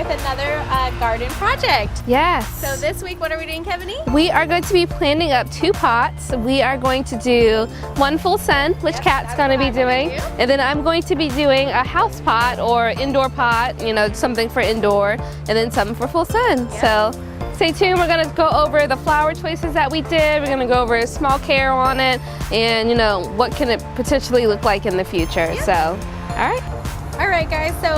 with another garden project. Yes. So this week, what are we doing, Kevanie? We are going to be planting up 2 pots. We are going to do one full sun, which Kat's going to be doing. And then I'm going to be doing a house pot or indoor pot, you know, something for indoor, and then something for full sun. So stay tuned. We're going to go over the flower choices that we did. We're going to go over small care on it and, you know, what can it potentially look like in the future. So, all right. All right, guys, so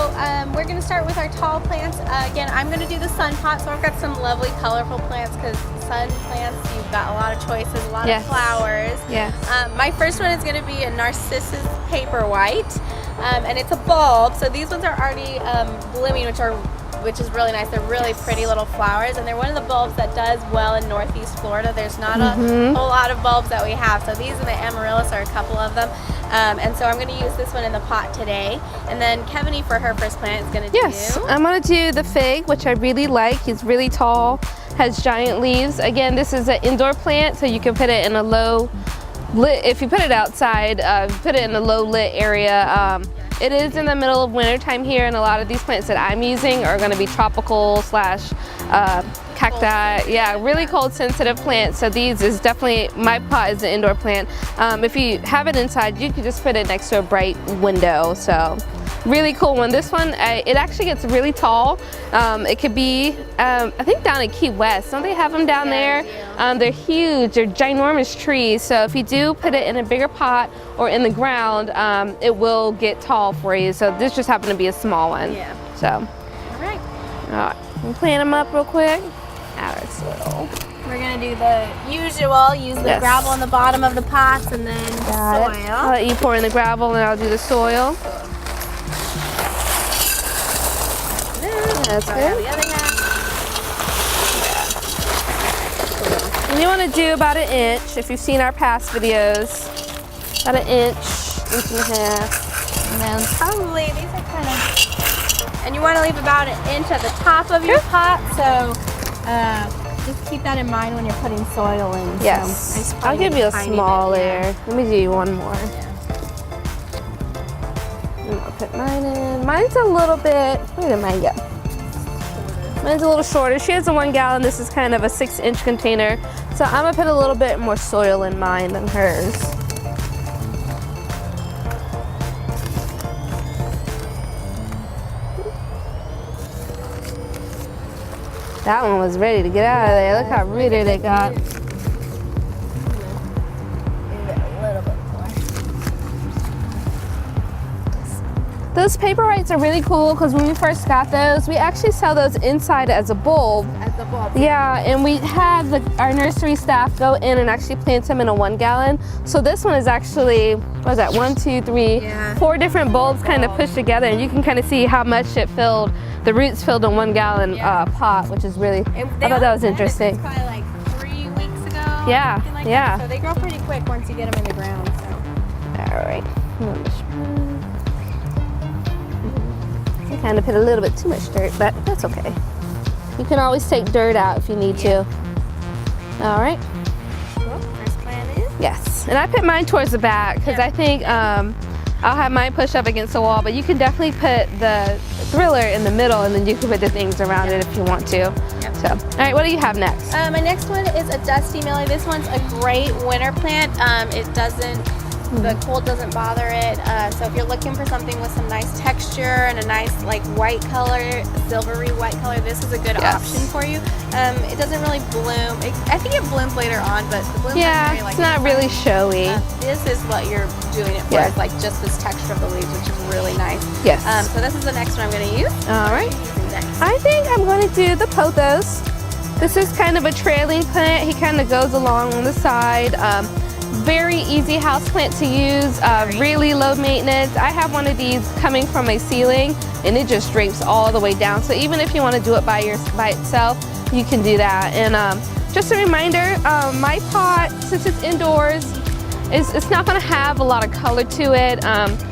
we're going to start with our tall plants. Again, I'm going to do the sun pot, so I've got some lovely colorful plants because sun plants, you've got a lot of choices, a lot of flowers. Yes. My first one is going to be a Narcissus Paperwhite, and it's a bulb. So these ones are already blooming, which is really nice. They're really pretty little flowers, and they're one of the bulbs that does well in Northeast Florida. There's not a whole lot of bulbs that we have, so these and the amaryllis are a couple of them. And so I'm going to use this one in the pot today. And then Kevanie, for her first plant, is going to do... Yes, I'm going to do the fig, which I really like. He's really tall, has giant leaves. Again, this is an indoor plant, so you can put it in a low lit. If you put it outside, put it in a low lit area. It is in the middle of winter time here, and a lot of these plants that I'm using are going to be tropical slash cacti. Yeah, really cold sensitive plants. So these is definitely, my pot is an indoor plant. If you have it inside, you can just put it next to a bright window. So really cool one. This one, it actually gets really tall. It could be, I think down in Key West. Don't they have them down there? They're huge. They're ginormous trees. So if you do put it in a bigger pot or in the ground, it will get tall for you. So this just happened to be a small one. Yeah. So. All right. All right. We'll plant them up real quick. Out of soil. We're going to do the usual, use the gravel on the bottom of the pots and then soil. I'll let you pour in the gravel and I'll do the soil. That's good. And you want to do about 1 inch, if you've seen our past videos. About 1 inch, inch and a half. And then probably, these are kind of, and you want to leave about 1 inch at the top of your pot, so just keep that in mind when you're putting soil in. Yes, I'll give you a small layer. Let me do one more. And I'll put mine in. Mine's a little bit, where did mine go? Mine's a little shorter. She has a 1 gallon. This is kind of a 6-inch container. So I'm gonna put a little bit more soil in mine than hers. That one was ready to get out of there. Look how rooted it got. Those Paperwhites are really cool because when we first got those, we actually sell those inside as a bulb. As a bulb. Yeah, and we had our nursery staff go in and actually plant them in a 1 gallon. So this one is actually, what is that, 1, 2, 3, 4 different bulbs kind of pushed together, and you can kind of see how much it filled. The roots filled a 1 gallon pot, which is really, I thought that was interesting. It was probably like 3 weeks ago. Yeah, like that. So they grow pretty quick once you get them in the ground. So. All right. I kind of put a little bit too much dirt, but that's okay. You can always take dirt out if you need to. All right. Cool. First plant is? Yes, and I put mine towards the back because I think I'll have mine pushed up against the wall, but you can definitely put the thriller in the middle and then you can put the things around it if you want to. So, all right, what do you have next? My next one is a Dusty Millie. This one's a great winter plant. It doesn't, the cold doesn't bother it. So if you're looking for something with some nice texture and a nice like white color, silvery white color, this is a good option for you. It doesn't really bloom. I think it blooms later on, but the bloom very, like, it's not really showy. This is what you're doing it for. It's like just this texture of the leaves, which is really nice. Yes. So this is the next one I'm going to use. All right. I think I'm going to do the Pothos. This is kind of a trailing plant. He kind of goes along on the side. Very easy house plant to use, really low maintenance. I have one of these coming from my ceiling and it just drapes all the way down. So even if you want to do it by itself, you can do that. And just a reminder, my pot, since it's indoors, it's not going to have a lot of color to it.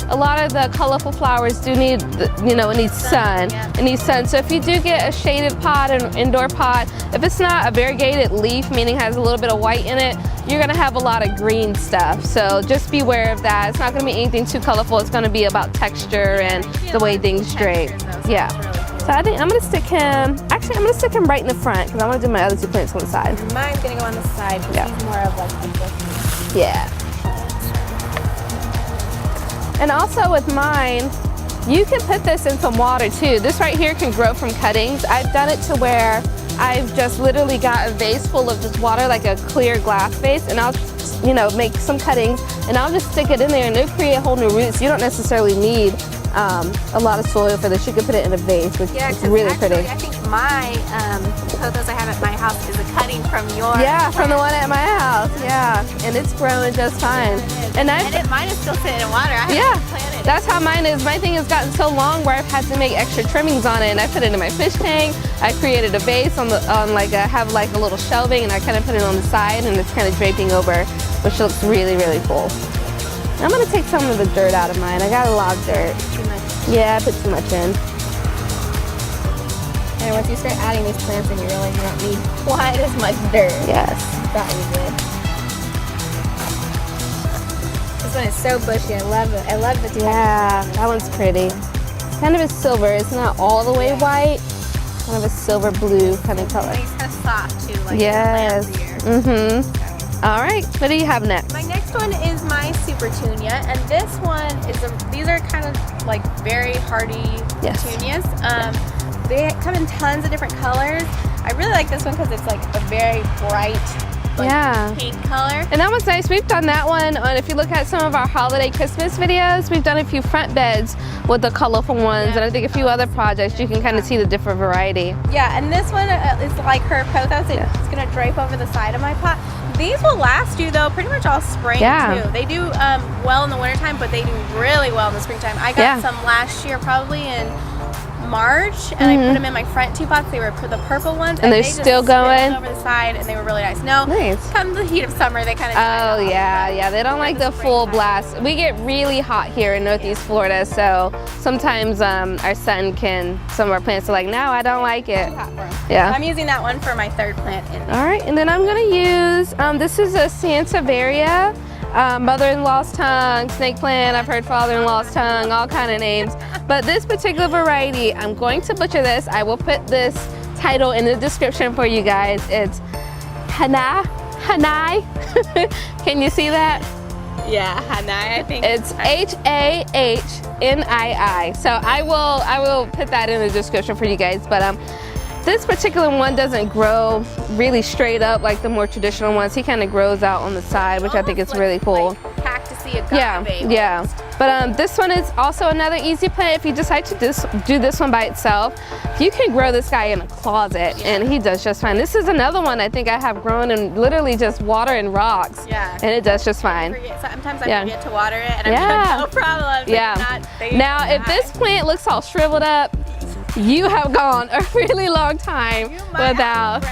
A lot of the colorful flowers do need, it needs sun. It needs sun. So if you do get a shaded pot, an indoor pot, if it's not a variegated leaf, meaning has a little bit of white in it, you're going to have a lot of green stuff. So just beware of that. It's not going to be anything too colorful. It's going to be about texture and the way things drape. Yeah. So I think I'm gonna stick him, actually I'm gonna stick him right in the front because I wanna do my other 2 plants on the side. Mine's gonna go on the side because he's more of like a bush. Yeah. And also with mine, you can put this in some water too. This right here can grow from cuttings. I've done it to where I've just literally got a vase full of just water, like a clear glass vase, and I'll, you know, make some cuttings and I'll just stick it in there and it'll create whole new roots. You don't necessarily need a lot of soil for this. You can put it in a vase, which is really actually, pretty. I think my pothos I have at my house is a cutting from your Yeah, from the one at my house. Yeah, and it's growing just fine. And mine is still sitting in water. I haven't planted it. That's how mine is. My thing has gotten so long where I've had to make extra trimmings on it, and I put it in my fish tank. I created a vase on like I have like a little shelving, and I kind of put it on the side, and it's kind of draping over, which looks really, really cool. I'm gonna take some of the dirt out of mine. I got a lot of dirt. Too much. Yeah, I put too much in. And once you start adding these plants in, you realize you don't need quite as much dirt. Yes. Thought you did. This one is so bushy. I love it. I love the texture. Yeah, that one's pretty. It's kind of a silver. It's not all the way white. Kind of a silver blue kind of color. And it's kind of soft too. Like Yes. Mm-hmm. All right. What do you have next? My next one is my Supertunia, and this one is these are kind of like very hardy petunias. They come in tons of different colors. I really like this one because it's like a very bright, like pink color. And that was nice. We've done that one on, if you look at some of our holiday Christmas videos, we've done a few front beds with the colorful ones, and I think a few other projects. You can kind of see the different variety. Yeah, and this one is like her pothos. It's gonna drape over the side of my pot. These will last you though pretty much all spring too. They do well in the wintertime, but they do really well in the springtime. I got some last year, probably in March, and I put them in my front 2 pots. They were the purple ones, and they're they still just going over the side, and they were really nice. No, come the heat of summer, they kind of they don't like the full blast. We get really hot here in Northeast Florida, so sometimes our sun can, some of our plants are like, no, I don't like it. Yeah. I'm using that one for my 3rd plant. All right, and then I'm gonna use, this is a Sansevieria, mother-in-law's tongue, snake plant, I've heard father-in-law's tongue, all kind of names. But this particular variety, I'm going to butcher this. I will put this title in the description for you guys. It's Hanai. Can you see that? Yeah, Hanai, I think. It's H-A-H-N-I-I. So I will put that in the description for you guys. But this particular one doesn't grow really straight up like the more traditional ones. He kind of grows out on the side, which I think is really cool. Like cactusy agave. Yeah. But this one is also another easy plant. If you decide to do this one by itself, you can grow this guy in a closet, and he does just fine. This is another one I think I have grown in literally just water and rocks, and it does just fine. Sometimes I forget to water it, and I'm no problem. Now, if this plant looks all shriveled up, you have gone a really long time without.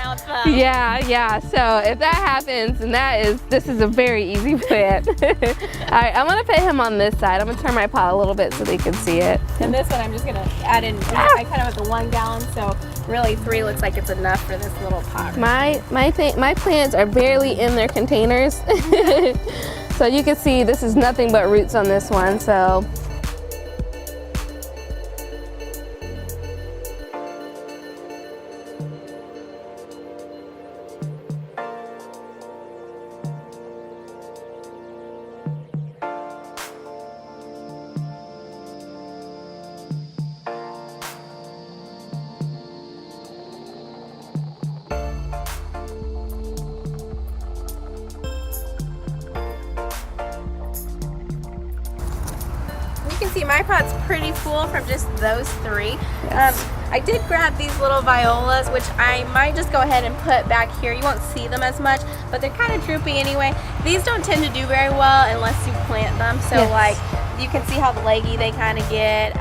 So if that happens, and this is a very easy plant. All right, I'm gonna put him on this side. I'm gonna turn my pot a little bit so they can see it. And this one I'm just gonna add in. I kind of have the 1 gallon, so really 3 looks like it's enough for this little pot. My plants are barely in their containers. So you can see this is nothing but roots on this one. So. You can see my pot's pretty full from just those 3. I did grab these little violas, which I might just go ahead and put back here. You won't see them as much, but they're kind of droopy anyway. These don't tend to do very well unless you plant them. So like you can see how leggy they kind of get.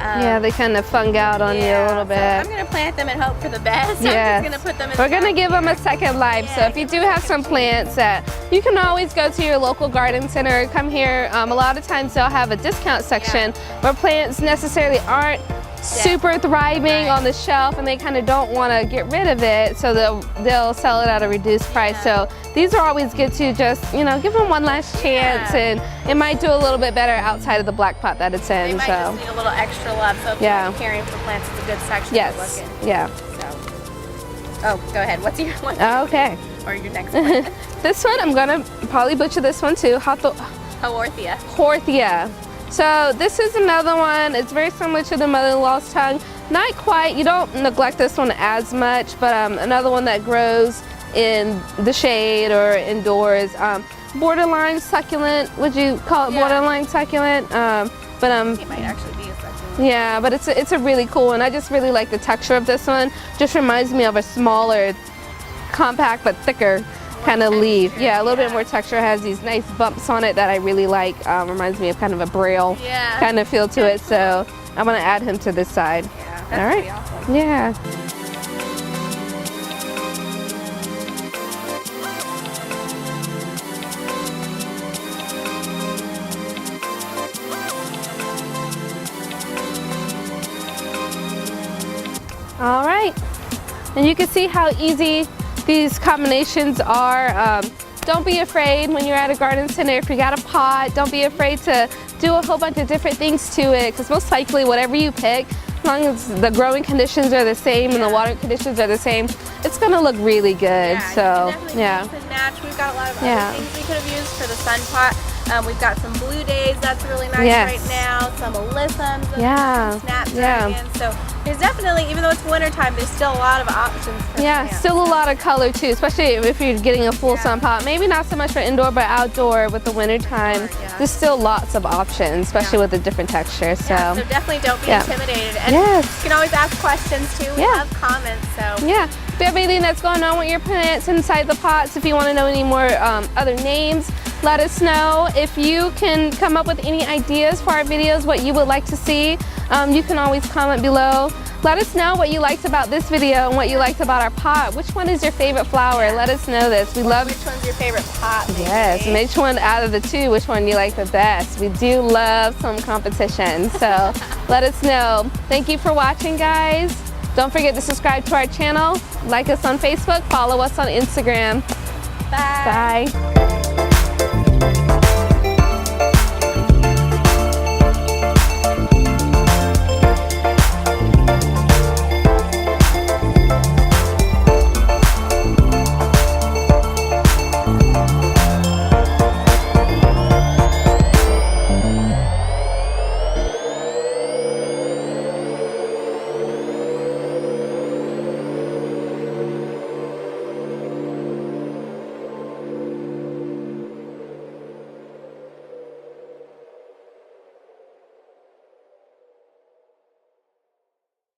They kind of fung out on you a little bit. So I'm going to plant them and hope for the best. I'm just going to put them in We're going to give them a second life. So if you do have some plants that you can always go to your local garden center, come here. A lot of times they'll have a discount section where plants necessarily aren't super thriving on the shelf and they kind of don't want to get rid of it, so they'll sell it at a reduced price. So these are always good to just, you know, give them one last chance, and it might do a little bit better outside of the black pot that it's in. They might just need a little extra love, so if you're caring for plants, it's a good section to look in. Yeah. So. Oh, go ahead. What's your one? Okay. Or your next one? This one, I'm gonna probably butcher this one too. Haworthia. Haworthia. So this is another one. It's very similar to the mother-in-law's tongue. Not quite. You don't neglect this one as much, but another one that grows in the shade or indoors. Borderline succulent. Would you call it borderline succulent? It might actually be a succulent. Yeah, but it's a really cool one. I just really like the texture of this one. Just reminds me of a smaller, compact but thicker kind of leaf. Yeah, a little bit more texture. It has these nice bumps on it that I really like. Reminds me of kind of a braille kind of feel to it. So I'm gonna add him to this side. Yeah, that's pretty awesome. Yeah. All right, and you can see how easy these combinations are. Don't be afraid when you're at a garden center. If you got a pot, don't be afraid to do a whole bunch of different things to it, because most likely whatever you pick, as long as the growing conditions are the same and the watering conditions are the same, it's gonna look really good. So mix and match. We've got a lot of other things we could have used for the sun pot. We've got some blue days that's really nice right now, some alyssums, snapdragons. So there's definitely, even though it's winter time, there's still a lot of options for plants. Still a lot of color too, especially if you're getting a full sun pot. Maybe not so much for indoor, but outdoor with the winter time. There's still lots of options, especially with the different textures. So, so definitely don't be intimidated. And you can always ask questions too. We have comments. So if you have anything that's going on with your plants inside the pots, if you want to know any more other names, let us know. If you can come up with any ideas for our videos, what you would like to see, you can always comment below. Let us know what you liked about this video and what you liked about our pot. Which one is your favorite flower? Let us know this. We love. Which one's your favorite pot? Yes, and which one out of the two, which one you like the best? We do love some competition, so let us know. Thank you for watching, guys. Don't forget to subscribe to our channel, like us on Facebook, follow us on Instagram. Bye. Bye.